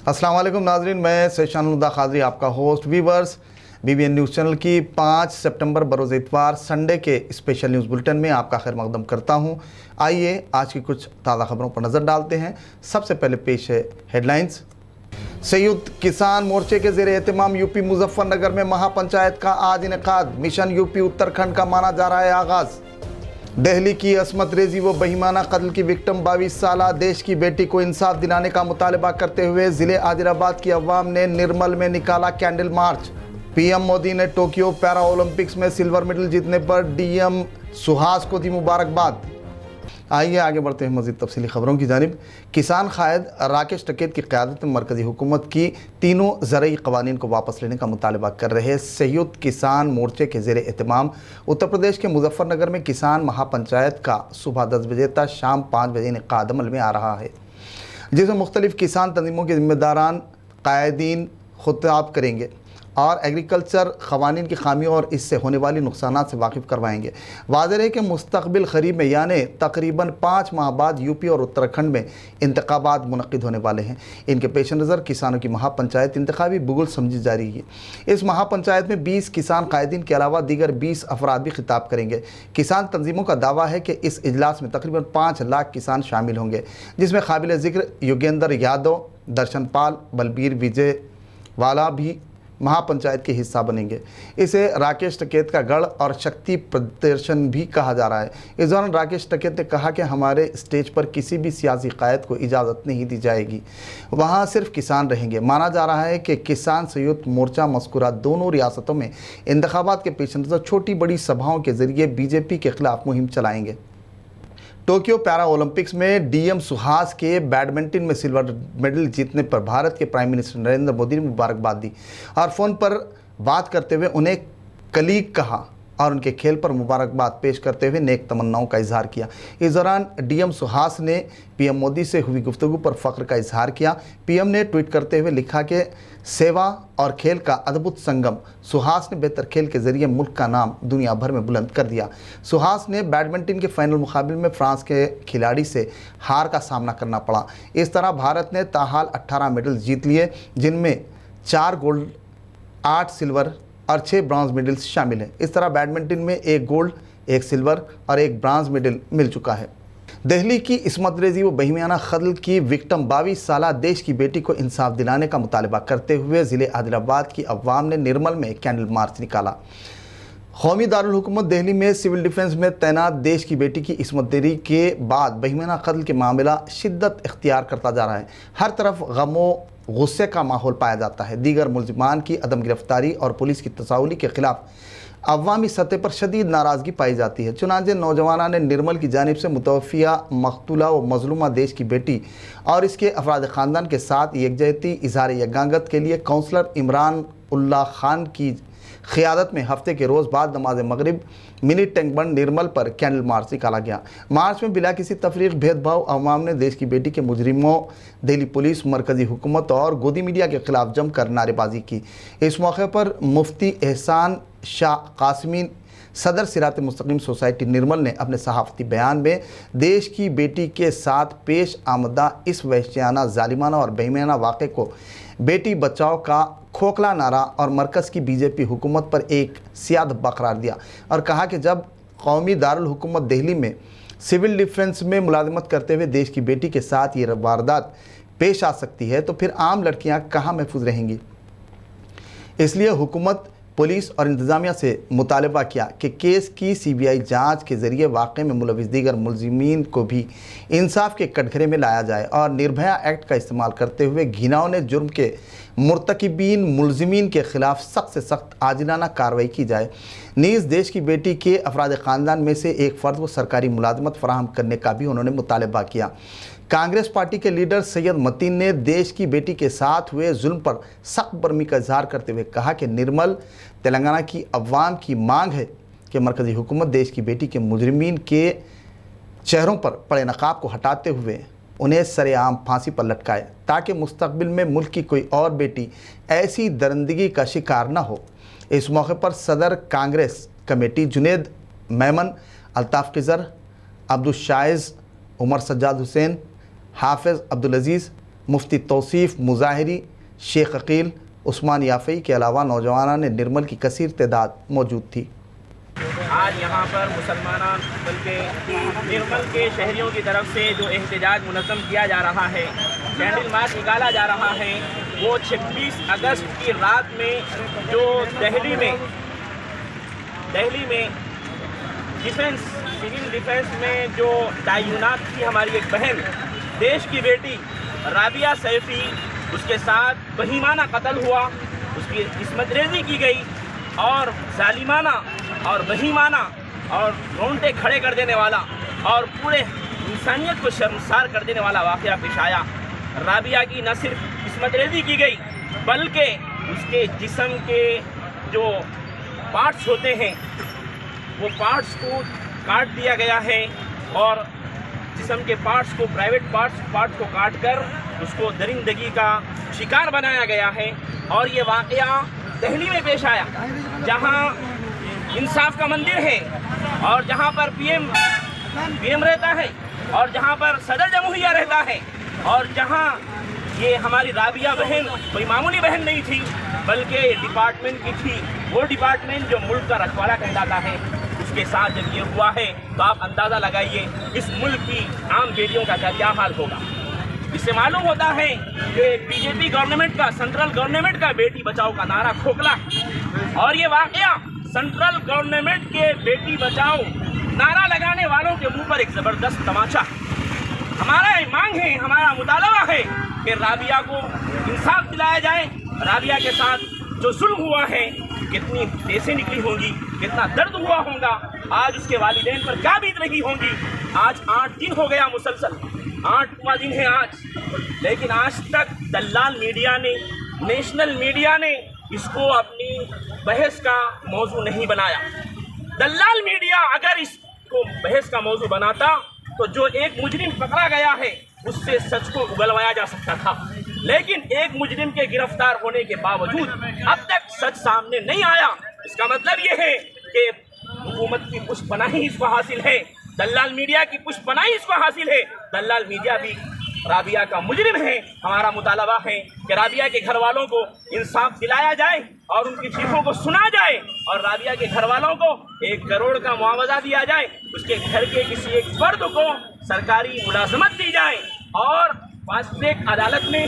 अस्सलाम वालेकुम नाजरीन, मैं सेशानुद्दा खादरी आपका होस्ट। वीवर्स, BBN न्यूज़ चैनल की 5 सितंबर बरोज़ इतवार संडे के स्पेशल न्यूज़ बुलेटिन में आपका खैर मकदम करता हूं। आइए आज की कुछ ताज़ा खबरों पर नज़र डालते हैं। सबसे पहले पेश है हेडलाइंस। संयुक्त किसान मोर्चे के ज़ेरे एहतमाम यूपी मुजफ्फरनगर में महापंचायत का आज इनेकाद। मिशन यूपी उत्तराखंड का माना जा रहा है आगाज़। दिल्ली की असमत रेजी व बहिमाना कत्ल की विक्टिम 22 साला देश की बेटी को इंसाफ दिलाने का मुतालबा करते हुए ज़िले आदिलाबाद की अवाम ने निर्मल में निकाला कैंडल मार्च। पीएम मोदी ने टोक्यो पैरा ओलंपिक्स में सिल्वर मेडल जीतने पर डीएम सुहास को दी मुबारकबाद। आइए आगे बढ़ते हैं मज़ीद तफसीली खबरों की जानिब। किसान कायद राकेश टिकैत की क़यादत में मरकज़ी हुकूमत की तीनों ज़रई क़वानीन को वापस लेने का मुतालबा कर रहे संयुक्त किसान मोर्चे के ज़ेरे एहतमाम उत्तर प्रदेश के मुजफ्फरनगर में किसान महापंचायत का सुबह 10 बजे तक शाम 5 बजे इनेकाद अमल में आ रहा है, जिसमें मुख्तलिफ़ किसान तंजीमों के ज़िम्मेदारान कायदीन खुताब करेंगे और एग्रीकल्चर क़वानीन की खामियों और इससे होने वाली नुकसानात से वाकिफ़ करवाएंगे। वाज़ेह है कि मुस्तक़बिल क़रीब में यानी तकरीबन 5 माह बाद यूपी और उत्तराखंड में इंतख़ाबात मुनक़िद होने वाले हैं। इनके पेश नज़र किसानों की महापंचायत इंतख़ाबी बुगुल समझी जा रही है। इस महापंचायत में 20 किसान कायदीन के अलावा दीगर 20 अफराद भी खिताब करेंगे। किसान तंजीमों का दावा है कि इस इजलास में तकरीबन 5 लाख किसान शामिल होंगे, जिसमें काबिल ज़िक्र योगेंद्र यादव, दर्शन पाल, बलबीर विजय वाला भी महापंचायत के हिस्सा बनेंगे। इसे राकेश टिकैत का गढ़ और शक्ति प्रदर्शन भी कहा जा रहा है। इस दौरान राकेश टिकैत ने कहा कि हमारे स्टेज पर किसी भी सियासी कायद को इजाज़त नहीं दी जाएगी, वहाँ सिर्फ किसान रहेंगे। माना जा रहा है कि किसान संयुक्त मोर्चा मज़कूरा दोनों रियासतों में इंतखाबात के पेश नज़र छोटी बड़ी सभाओं के ज़रिए बीजेपी के खिलाफ मुहिम चलाएँगे। टोक्यो पैरा ओलंपिक्स में डीएम सुहास के बैडमिंटन में सिल्वर मेडल जीतने पर भारत के प्राइम मिनिस्टर नरेंद्र मोदी ने मुबारकबाद दी और फ़ोन पर बात करते हुए उन्हें कलीग कहा और उनके खेल पर मुबारकबाद पेश करते हुए नेक तमन्नाओं का इजहार किया। इस दौरान डीएम सुहास ने पीएम मोदी से हुई गुफ्तगू पर फ़ख्र का इजहार किया। पीएम ने ट्वीट करते हुए लिखा कि सेवा और खेल का अद्भुत संगम। सुहास ने बेहतर खेल के ज़रिए मुल्क का नाम दुनिया भर में बुलंद कर दिया। सुहास ने बैडमिंटन के फाइनल मुकाबले में फ्रांस के खिलाड़ी से हार का सामना करना पड़ा। इस तरह भारत ने ताहाल 18 मेडल जीत लिए, जिनमें 4 गोल्ड, 8 सिल्वर और 6 ब्रॉन्ज मेडल्स शामिल हैं। इस तरह बैडमिंटन में 1 गोल्ड, 1 सिल्वर और 1 ब्रॉन्ज मेडल मिल चुका है। दिल्ली की इसमत रेजी व बहिमाना कत्ल की विक्टिम 22 साला देश की बेटी को इंसाफ दिलाने का मुतालबा करते हुए ज़िले आदिलाबाद की अवाम ने निर्मल में कैंडल मार्च निकाला। कौमी दारुल हुकूमत दिल्ली में सिविल डिफेंस में तैनात देश की बेटी की इसमत दरी के बाद बहिमाना कत्ल के मामला शिद्दत इख्तियार करता जा रहा है। हर तरफ गमो गुस्से का माहौल पाया जाता है। दीगर मुलजिमान की अदम गिरफ्तारी और पुलिस की तसाहुली के खिलाफ अवामी सतह पर शदीद नाराज़गी पाई जाती है। चुनांचे नौजवाना ने निर्मल की जानिब से मुतवफ़िया मक़तूला व मज़लूमा देश की बेटी और इसके अफराद ख़ानदान के साथ यकजहती इज़हार यगांगत के लिए काउंसलर इमरान उल्लाह खान की क़यादत में हफ्ते के रोज़ बाद नमाज मगरिब मिनी टैंक बंड निर्मल पर कैंडल मार्च निकाला गया। मार्च में बिला किसी तफरीक भेदभाव अवाम ने देश की बेटी के मुजरिमों, दिल्ली पुलिस, मरकज़ी हुकूमत और गोदी मीडिया के खिलाफ जमकर नारेबाजी की। इस मौके पर मुफ्ती एहसान शाह कासिमी, सदर सिरात मुस्तकीम सोसाइटी निर्मल ने अपने सहाफ़ती बयान में देश की बेटी के साथ पेश आमदा इस वहशियाना, ज़ालिमाना और बेईमाना वाक़े को बेटी बचाओ का खोखला नारा और मरकज़ की बीजेपी हुकूमत पर एक सियाह धब्बा करार दिया और कहा कि जब कौमी दारुल हुकूमत दिल्ली में सिविल डिफेंस में मुलाजमत करते हुए देश की बेटी के साथ ये वारदात पेश आ सकती है, तो फिर आम लड़कियां कहाँ महफूज रहेंगी। इसलिए हुकूमत, पुलिस और इंतज़ामिया से मुतालबा किया कि केस की सीबीआई जांच के ज़रिए वाक़े में मुलविस दीगर मुलजिमीन को भी इंसाफ के कटघरे में लाया जाए और निर्भया एक्ट का इस्तेमाल करते हुए घिनौने जुर्म के मुर्तकिबीन मुलजिमीन के ख़िलाफ़ सख्त से सख्त आजिलाना कार्रवाई की जाए। नीज़ देश की बेटी के अफराद ख़ानदान में से एक फ़र्द को सरकारी मुलाजमत फराहम करने का भी उन्होंने मुतालबा किया। कांग्रेस पार्टी के लीडर सैयद मतीन ने देश की बेटी के साथ हुए जुल्म पर सख्त बरमी का इजहार करते हुए कहा कि निर्मल तेलंगाना की अवाम की मांग है कि मरकज़ी हुकूमत देश की बेटी के मुजरिमीन के चेहरों पर पड़े नकाब को हटाते हुए उन्हें सरेआम फांसी पर लटकाए, ताकि मुस्तकबिल में मुल्क की कोई और बेटी ऐसी दरिंदगी का शिकार न हो। इस मौके पर सदर कांग्रेस कमेटी जुनेद मेमन, अल्ताफ़ खिज़र, अब्दुल शाइज़, उमर सज्जाद हुसैन, हाफिज़ अब्दुल अज़ीज़, مفتی توصیف مظاہری، شیخ عقیل، عثمان یافعی کے علاوہ نوجوانان نرمل کی کثیر تعداد موجود تھی۔ آج یہاں پر مسلمان بلکہ نرمل کے شہریوں کی طرف سے جو احتجاج منظم کیا جا رہا ہے، کینڈل مارچ نکالا جا رہا ہے، وہ 26 اگست کی رات میں جو دہلی میں ڈیفنس، سول ڈیفنس میں جو تعینات تھی ہماری ایک بہن، دیش کی بیٹی رابعہ سیفی، اس کے ساتھ بہیمانہ قتل ہوا، اس کی عصمت ریزی کی گئی اور ظالمانہ اور بہیمانہ اور رونگٹے کھڑے کر دینے والا اور پورے انسانیت کو شرمسار کر دینے والا واقعہ پیش آیا۔ رابعہ کی نہ صرف عصمت ریزی کی گئی بلکہ اس کے جسم کے جو پارٹس ہوتے ہیں وہ پارٹس کو کاٹ دیا گیا ہے اور جسم کے پارٹس کو، پرائیویٹ پارٹس کو کاٹ کر اس کو درندگی کا شکار بنایا گیا ہے۔ اور یہ واقعہ دہلی میں پیش آیا، جہاں انصاف کا مندر ہے اور جہاں پر پی ایم رہتا ہے اور جہاں پر صدر جمہوریہ رہتا ہے اور جہاں یہ ہماری رابعہ بہن کوئی معمولی بہن نہیں تھی بلکہ ڈپارٹمنٹ کی تھی، وہ ڈپارٹمنٹ جو ملک کا رکھوالا کہلاتا ہے، اس کے ساتھ جب یہ ہوا ہے تو آپ اندازہ لگائیے اس ملک کی عام بیٹیوں کا کیا حال ہوگا۔ اس سے معلوم ہوتا ہے کہ بی جے پی گورنمنٹ کا، سینٹرل گورنمنٹ کا بیٹی بچاؤ کا نعرہ کھوکھلا اور یہ واقعہ سینٹرل گورنمنٹ کے بیٹی بچاؤ نعرہ لگانے والوں کے منہ پر ایک زبردست تماچا۔ ہمارا مانگ ہے، ہمارا مطالبہ ہے کہ رابعہ کو انصاف دلایا جائے۔ رابعہ کے ساتھ جو ظلم ہوا ہے، کتنی پیسیں نکلی ہوں گی، کتنا درد ہوا ہوگا، آج اس کے والدین پر کیا بیت رہی ہوں گی۔ آج 8 دن ہو گیا مسلسل، 8واں دن ہے آج، لیکن آج تک دلال میڈیا نے، نیشنل میڈیا نے اس کو اپنی بحث کا موضوع نہیں بنایا۔ دلال میڈیا اگر اس کو بحث کا موضوع بناتا تو جو ایک مجرم پکڑا گیا ہے اس سے سچ کو اگلوایا جا سکتا تھا، لیکن ایک مجرم کے گرفتار ہونے کے باوجود اب تک سچ سامنے نہیں آیا۔ اس کا مطلب یہ ہے کہ حکومت کی پشت پناہی اس کو حاصل ہے، دلال میڈیا کی پشت پناہی اس کو حاصل ہے۔ دلال میڈیا بھی رابعہ کا مجرم ہے۔ ہمارا مطالبہ ہے کہ رابعہ کے گھر والوں کو انصاف دلایا جائے اور ان کی چیخوں کو سنا جائے اور رابعہ کے گھر والوں کو 1 کروڑ کا معاوضہ دیا جائے، اس کے گھر کے کسی ایک فرد کو سرکاری ملازمت دی جائے اور فاسٹ ٹریک عدالت میں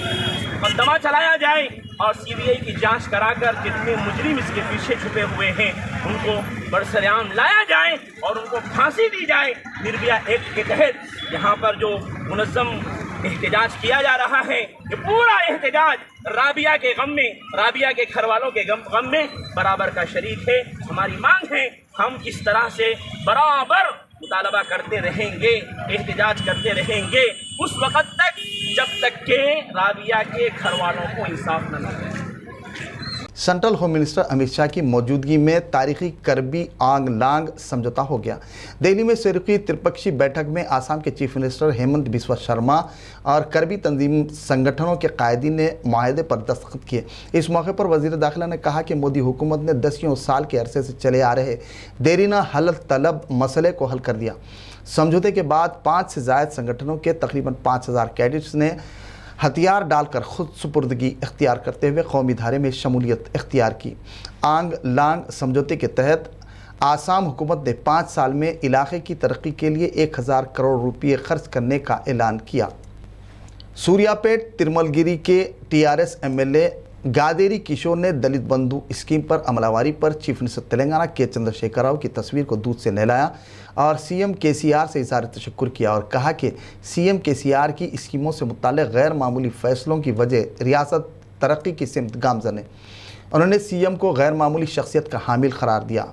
مقدمہ چلایا جائے اور CBI کی جانچ کرا کر جتنے مجرم اس کے پیچھے چھپے ہوئے ہیں ان کو برسرعام لایا جائے اور ان کو پھانسی دی جائے۔ نربھیا ایکٹ کے تحت یہاں پر جو منظم احتجاج کیا جا رہا ہے، یہ پورا احتجاج رابعہ کے غم میں، رابعہ کے گھر والوں کے غم میں برابر کا شریک ہے۔ ہماری مانگ ہے ہم اس طرح سے برابر مطالبہ کرتے رہیں گے، احتجاج کرتے رہیں گے اس وقت تک جب تک کہ رابعہ کے گھر والوں کو انصاف نہ ملے۔ Central home minister Amit Shah کی موجودگی میں تاریخی کربی آنگ لانگ سمجھوتا ہو گیا۔ دہلی میں شروع کی ترپکشی بیٹھک میں آسام کے چیف منسٹر ہیمنت بسوا شرما اور کربی تنظیم سنگٹھنوں کے قائدین نے معاہدے پر دستخط کیے۔ اس موقع پر وزیر داخلہ نے کہا کہ مودی حکومت نے 10 سال کے عرصے سے چلے آ رہے دیرینہ حل طلب مسئلے کو حل کر دیا۔ سمجھوتے کے بعد 5 سے زائد سنگٹھنوں کے تقریباً 5000 کیڈٹس نے ہتھیار ڈال کر خود سپردگی اختیار کرتے ہوئے قومی دھارے میں شمولیت اختیار کی۔ آنگ لانگ سمجھوتے کے تحت آسام حکومت نے 5 سال میں علاقے کی ترقی کے لیے 1000 کروڑ روپے خرچ کرنے کا اعلان کیا۔ سوریا پیٹ ترمل گیری کے TRS MLA گادیری کشور نے دلت بندھو اسکیم پر عمل آوری پر چیف منسٹر تلنگانہ کے چندر شیکھر راؤ کی تصویر کو دودھ سے نہلایا اور CM KCR سے اظہار تشکر کیا اور کہا کہ CM KCR کی اسکیموں سے متعلق غیر معمولی فیصلوں کی وجہ ریاست ترقی کی سمت گامزن ہے۔ انہوں نے CM کو غیر معمولی شخصیت کا حامل قرار دیا۔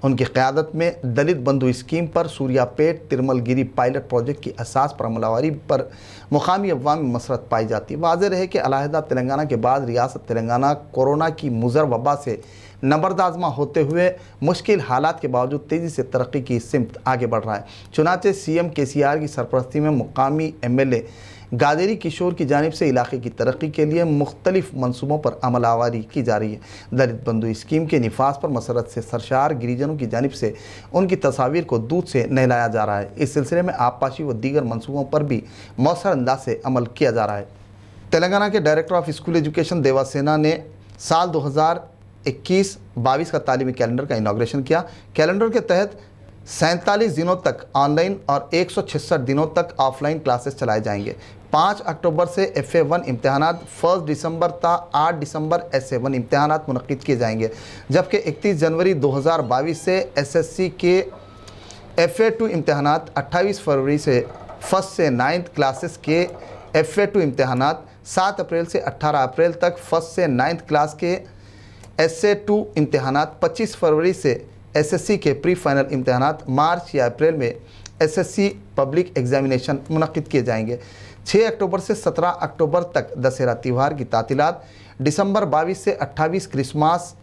ان کی قیادت میں دلت بندھو اسکیم پر سوریا پیٹ ترمل گیری پائلٹ پروجیکٹ کی اساس پر عمل آوری پر مقامی عوام میں مسرت پائی جاتی ہے۔ واضح رہے کہ علیحدہ تلنگانہ کے بعد ریاست تلنگانہ کورونا کی مضر وبا سے نبرد آزما ہوتے ہوئے مشکل حالات کے باوجود تیزی سے ترقی کی سمت آگے بڑھ رہا ہے۔ چنانچہ CM KCR کی سرپرستی میں مقامی MLA گادیری کشور کی جانب سے علاقے کی ترقی کے لیے مختلف منصوبوں پر عمل آوری کی جا رہی ہے۔ دلت بندھو اسکیم کے نفاذ پر مسرت سے سرشار گریجنوں کی جانب سے ان کی تصاویر کو دودھ سے نہلایا جا رہا ہے۔ اس سلسلے میں آبپاشی و دیگر منصوبوں پر بھی مؤثر انداز سے عمل کیا جا رہا ہے۔ तेलंगाना के डायरेक्टर ऑफ स्कूल एजुकेशन देवासेना ने साल 2021-22 का तालीमी कैलेंडर का इनाग्रेशन किया। कैलेंडर के तहत 47 दिनों तक ऑनलाइन और 166 दिनों तक ऑफलाइन क्लासेस चलाए जाएंगे। 5 अक्टूबर से FA1 इम्तहानात, 1 दिसंबर ता 8 दिसंबर SA1 इम्तहानात मुनक्किद किए जाएंगे, जबकि 31 जनवरी 2022 से SSC के FA2 इम्तहानात, 28 फरवरी से 1st से 9th क्लासेस के FA2 इम्तहानात, 7 अप्रैल से 18 अप्रैल तक 1st से 9th क्लास के SA2 इम्तहानात, 25 फरवरी से SSC के प्री फाइनल इम्तहानात, मार्च या अप्रैल में SSC पब्लिक एग्जामिनेशन मुनक्किद किए जाएंगे। 6 अक्टूबर से 17 अक्टूबर तक दशहरा त्यौहार की तातीलात, दिसंबर 22 से 28 क्रिसमस,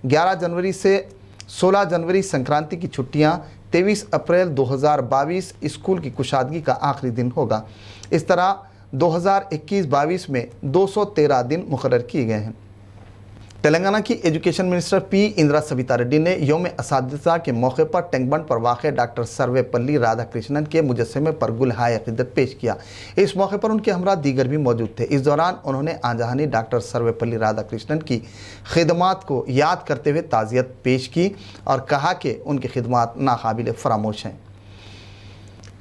11 जनवरी से 16 जनवरी संक्रांति की छुट्टियां, 23 अप्रैल 2022 स्कूल की कुशादगी का आखिरी दिन होगा। इस तरह 2021-22 में 213 दिन मुकर्रर किए गए हैं। तेलंगाना की education minister P Indira Savita Reddy ने यौम असातिज़ा के मौके पर टेंगबंड पर वाक़ डॉक्टर सर्वेपल्ली राधाकृष्णन के मुजस्समे पर गुलहाए अक़ीदत पेश किया। इस मौके पर उनके हमरा दीगर भी मौजूद थे। इस दौरान उन्होंने आजहानी डॉक्टर सर्वेपल्ली राधाकृष्णन की खिदमात को याद करते हुए ताज़ियत पेश की और कहा कि उनकी खिदमात नाकाबिल फरामोश हैं।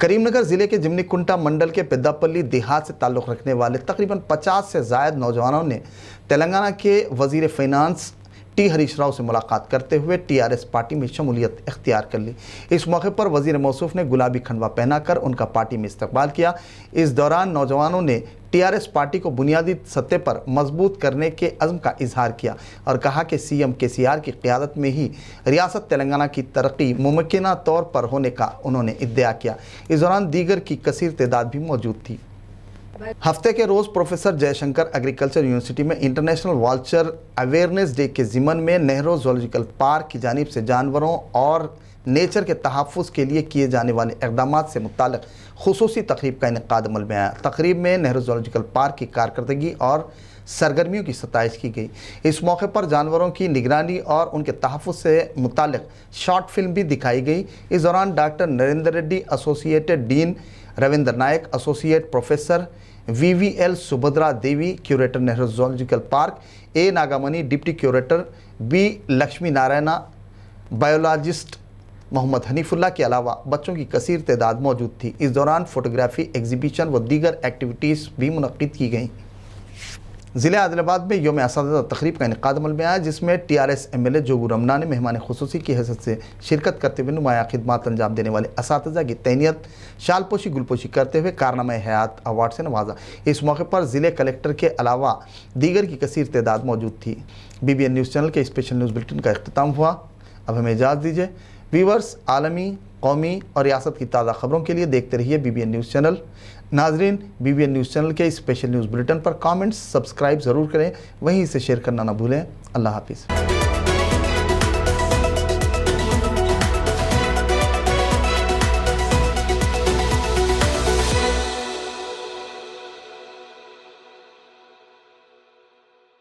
करीमनगर ज़िले के जिमनीकुंटा मंडल के पेद्दापल्ली देहात से ताल्लुक़ रखने वाले तकरीबन 50 से ज़ायद नौजवानों ने तेलंगाना के वज़ीर फ़ाइनेंस टी हरीश राव से मुलाकात करते हुए TRS पार्टी में शमूलियत इख्तियार कर ली। इस मौके पर वज़ीर मौसूफ़ ने गुलाबी खंडवा पहनाकर उनका पार्टी में इस्तकबाल किया। इस दौरान नौजवानों ने TRS पार्टी को बुनियादी सतह पर मजबूत करने के अज़्म का इजहार किया और कहा कि CM KCR की क़यादत में ही रियासत तेलंगाना की तरक्की मुमकिन तौर पर होने का उन्होंने इद्दिया किया। इस दौरान दीगर की कसीर तादाद भी मौजूद थी। हफ्ते के रोज़ प्रोफेसर जयशंकर एग्रीकल्चर यूनिवर्सिटी में इंटरनेशनल वाल्चर अवेयरनेस डे के ज़िमन में नेहरू ज़ूलॉजिकल पार्क की जानिब से जानवरों और नेचर के तहफ़्फ़ुज़ के लिए किए जाने वाले इक़दामात से मुताल्लिक़ खुसूसी तक़रीब का इनेक़ाद अमल में आया। तक़रीब में नेहरू ज़ूलॉजिकल पार्क की कारकर्दगी और सरगर्मियों की सताइश की गई। इस मौके पर जानवरों की निगरानी और उनके तहफ़्फ़ुज़ से मुताल्लिक़ शॉर्ट फिल्म भी दिखाई गई। इस दौरान doctor Narendra Reddy, associated dean Ravindra Nayak, associate professor VVL Subhadra Devi, curator Nehru zoological park, A Nagamani, deputy curator B Lakshmi Narayana, biologist Mohammad Hanifulla के अलावा बच्चों की कसीर तादाद मौजूद थी। इस दौरान फ़ोटोग्राफी एग्जीबिशन व दीगर एक्टिविटीज़ भी मुनक्किद की गईं। ज़िले आदिलाबाद में यौम असातिज़ा तक़रीब का इनेक़ाद अमल में आया, जिसमें TRS MLA जोगू रमना ने मेहमान खुसूसी की हैसियत से शिरकत करते हुए नुमाया खिदमात अंजाम देने वाले असातिज़ा की तैनियत, शालपोशी गुलपोशी करते हुए कारनामे हयात अवार्ड से नवाजा। इस मौके पर ज़िले कलेक्टर के अलावा दीगर की कसीर तादाद मौजूद थी। BBN न्यूज़ चैनल के स्पेशल न्यूज़ बुलेटिन का इख्तिताम हुआ। अब हमें इजाज़त दीजिए। व्यूवर्स, आलमी, कौमी और रियासत की ताज़ा खबरों के लिए देखते रहिए BBN न्यूज़ चैनल। नाजरीन, BBN न्यूज़ चैनल के स्पेशल न्यूज़ बुलेटिन पर कमेंट्स, सब्सक्राइब ज़रूर करें, वहीं इसे शेयर करना ना भूलें। अल्लाह हाफिज़।